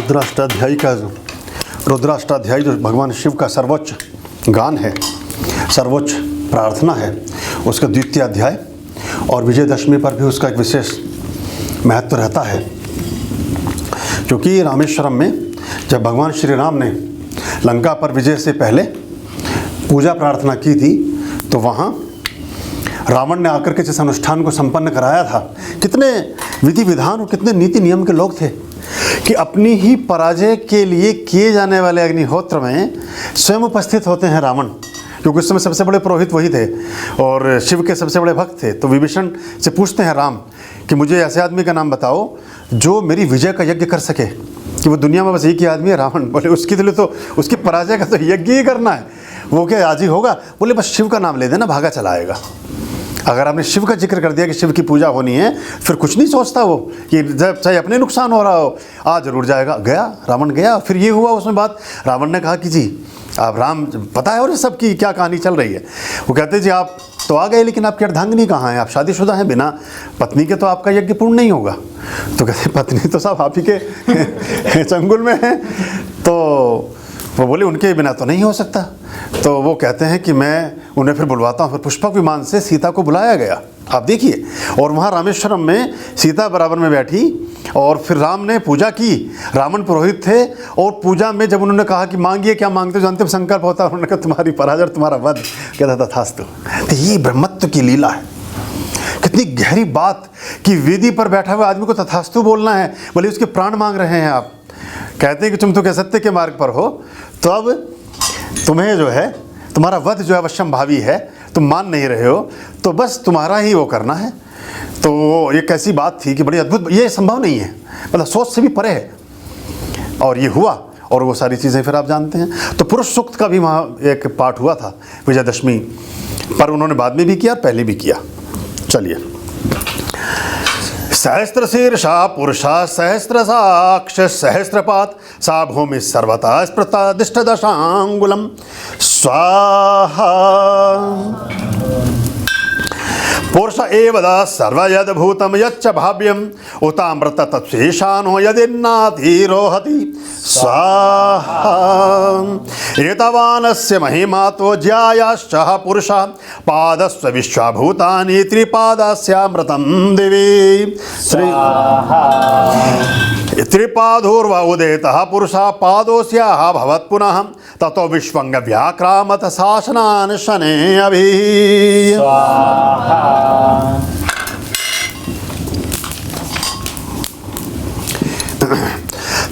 रुद्राष्टाध्यायी जो भगवान शिव का सर्वोच्च गान है, सर्वोच्च प्रार्थना है, उसका द्वितीय अध्याय और विजयदशमी पर भी उसका एक विशेष महत्व रहता है। क्योंकि रामेश्वरम में जब भगवान श्री राम ने लंका पर विजय से पहले पूजा प्रार्थना की थी, तो वहाँ रावण ने आकर के जिस अनुष्ठान को संपन्न कराया था, कितने विधि विधान और कितने नीति नियम के लोग थे कि अपनी ही पराजय के लिए किए जाने वाले अग्निहोत्र में स्वयं उपस्थित होते हैं रावण, क्योंकि उस समय सबसे बड़े पुरोहित वही थे और शिव के सबसे बड़े भक्त थे। तो विभीषण से पूछते हैं राम कि मुझे ऐसे आदमी का नाम बताओ जो मेरी विजय का यज्ञ कर सके, कि वो दुनिया में बस एक ही आदमी है रावण। बोले उसके लिए तो उसकी पराजय का तो यज्ञ ही करना है, वो क्या आज ही होगा? बोले बस शिव का नाम ले देना, भागा चला आएगा। अगर आपने शिव का जिक्र कर दिया कि शिव की पूजा होनी है, फिर कुछ नहीं सोचता वो कि जब चाहे अपने नुकसान हो रहा हो, आज जरूर जाएगा। गया, रावण गया। फिर ये हुआ उसमें बात, रावण ने कहा कि जी आप राम, पता है और सब की क्या कहानी चल रही है। वो कहते जी आप तो आ गए, लेकिन आपकी अर्धांगिनी कहाँ है? आप शादीशुदा हैं, बिना पत्नी के तो आपका यज्ञ पूर्ण नहीं होगा। तो कहते पत्नी तो सब आप ही के चंगुल में है। तो वो बोले उनके बिना तो नहीं हो सकता। तो वो कहते हैं कि मैं उन्हें फिर बुलवाता हूँ। फिर पुष्पक विमान से सीता को बुलाया गया, आप देखिए, और वहाँ रामेश्वरम में सीता बराबर में बैठी और फिर राम ने पूजा की। रावण पुरोहित थे और पूजा में जब उन्होंने कहा कि मांगिए क्या मांगते हो, अंतिम संकल्प होता है, उन्होंने कहा तुम्हारी पराजय, तुम्हारा वध। कहता था थास्तु। तो ये ब्रह्मत्व की लीला है, कितनी गहरी बात कि वेदी पर बैठा हुआ आदमी को तथास्तु बोलना है, बोले उसके प्राण मांग रहे हैं आप। कहते हैं कि तुम तो क्या सत्य के मार्ग पर हो, तो अब तुम्हें जो है तुम्हारा वध जो है अवश्यम भावी है, तुम मान नहीं रहे हो, तो बस तुम्हारा ही वो करना है। तो ये कैसी बात थी कि बड़ी अद्भुत, ये संभव नहीं है, मतलब सोच से भी परे है। और ये हुआ और वो सारी चीज़ें फिर आप जानते हैं। तो पुरुष सूक्त का भी वहाँ एक पाठ हुआ था विजयदशमी पर, उन्होंने बाद में भी किया, पहले भी किया। चलिए, सहस्त्र शीर्षा पुरुषा सहस्रसाक्ष सहस्रपात सा भूमि सर्वता स्मृता दिष्ट दशांगुलम स्वाहा। पुरुष एव दा सर्वयद्भूतं यच्च भाव्यम् उतामृत तत्शेषानो यदिन्नाधिरोहति स्वाहा। एतावानस्य महिमातो ज्यायाश्च पुरुषः पादस्व विश्वभूतानि त्रिपादस्यामृतं दिवि त्रिपादोर्व उदेतः पुरुषः पादोऽस्याः भवत्पुनः ततो विश्वंग व्याक्रामत शासनान् शने अभि।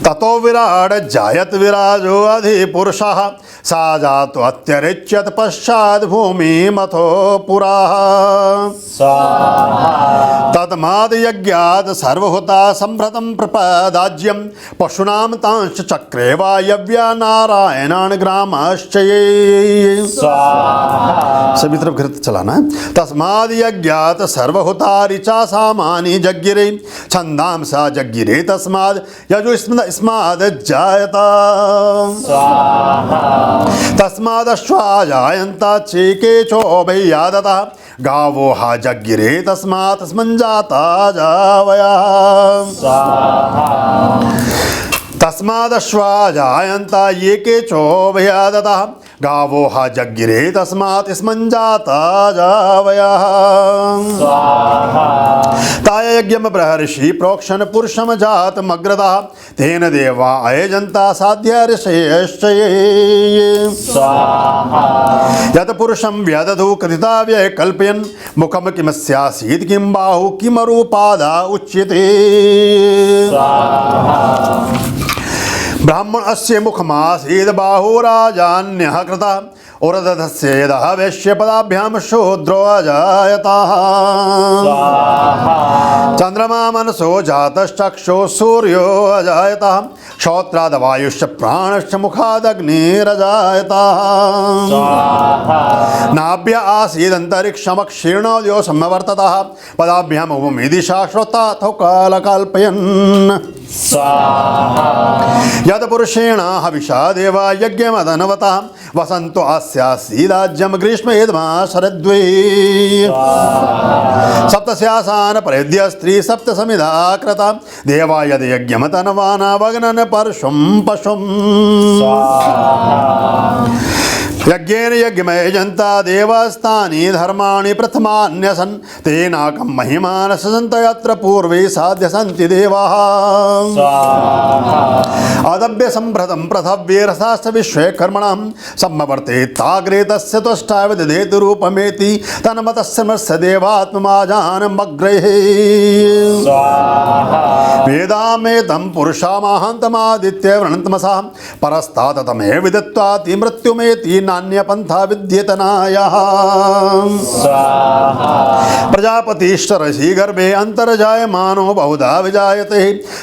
ततो विराट जायत विराजो अधिपुरुषः सा जातो अत्यरिच्यत पश्चात् भूमि मथो पुरा। तस्माद् यज्ञात् सर्वहुता संभृतं प्रपदाज्यं पशूनां तांश्च चक्रे वायव्या नारायणान् ग्रामाश्च ये। सभी तरफ घृत चलाना है। तस्माद् यज्ञात् सर्वहुता ऋचा सामानि जज्ञिरे छन्दांसा जज्ञिरे तस्माद् यजो स्माद् जायता। तस्मादश्वा जायन्ता चेके चोभयादतः गावो हा जज्ञिरे तस्मात् स्मञ्जाता जावयः। तस्मादश्वा जायन्ता ये के चोभयादतः गावो हा जज्ञिरे तस्मात् स्मञ्जाता जावयः। ताय यज्ञम बृहर्षि प्रोक्षण पुरुषम जातमग्रतः तेन देवा अयजन्ता साध्य ऋषयश्च ये। यत् पुरुषं व्यदधु कथिता व्यय कल्पयन् मुखम किमस्यासीत् किं बाहु किमरूपादा उच्यते। ब्राह्मण अस्य मुखमासीद बाहुराजान्यः कृता उरदधस्य यदः वैश्य पदाभ्याम शूद्रो अजायतः। चंद्रमा मनसो जातश्चक्षुः सूर्यो अजायतः श्रोत्रादवायुश्च प्राणश्च मुखादग्निरजायतः। नाभ्य आसीदन्तरिक्षमक्षीर्णोऽद्यो समवर्ततः पदाभ्याम भूमि दिशा श्रोता कालकल्पयन्। यद पुरुषेण हविषा देवा यज्ञमदनवता वसंतो अस्यासीदाज्यम ग्रीष्म यद्मा शरद्वे सप्तस्यासान परेद्य स्त्री सप्त समिधा कृता देवा यद यज्ञमतनवाना वग्नन परशुम पशुम यज्ञेन यज्ञमय जनता देवस्तानि धर्माणि प्रथमान्यसन् तेनाकं महिमान ससन्त यत्र पूर्वे साध्य सन्ति देवाः अदभ्य सम्भृतं पृथव्ये रसाश्च विश्वे कर्मणां सम्मवर्तेत्ताग्रे तस्य त्वष्टा विदधेतु रूपमेति तन्मतस्य मत्स्य देवात्ममाजानमग्रहे वेदामेतं पुरुषामाहन्तमादित्य वृणन्तमसा परस्ताततमे विदित्वाति मृत्युमेति नान्यपन्था विद्येतनायः प्रजापतिश्चरसि गर्भे अन्तर्जायमानो बहुधा विजायते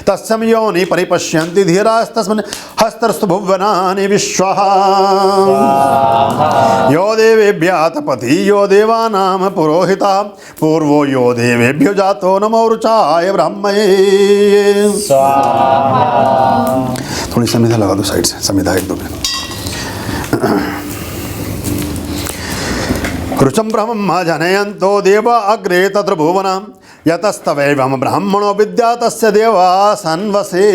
तस्यं योनि परिपश्यन्ति धीरास्तस्मिन् हस्तस्थु भुवनानि विश्वः यो देवेभ्यः तपति यो देवानां पुरोहितः पूर्वो यो देवेभ्यो जातो नमो रुचाय ब्रह्मणे। थोड़ी संविधा लगा दो साइड से, संविधा एक दो में। रुचं ब्रह्म जनयन्तो देव अग्रे तत्र भुवनं यतस्तवैवं ब्राह्मणो विद्या तस्य देवा सन्वसे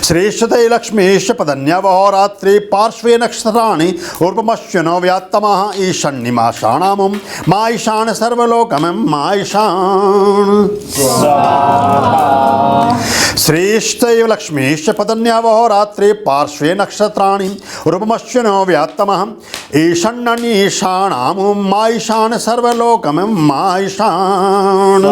श्रेष्ठते लक्ष्मीश पदन्यवहोरात्रि पार्श्वे नक्षत्राणि ऊर्वमश्विनो व्यात्तमः ईशान्यमाशाणामुं मा ईशान सर्वलोकमं मा ईशान श्रेष्ठैव लक्ष्मीश पदन्यवहोरात्रि पार्श्वे नक्षत्राणि ऊर्वमश्विनो व्यात्तमः ईशान्यनीशाणामुं मा ईशान सर्वलोकमं मा ईशान।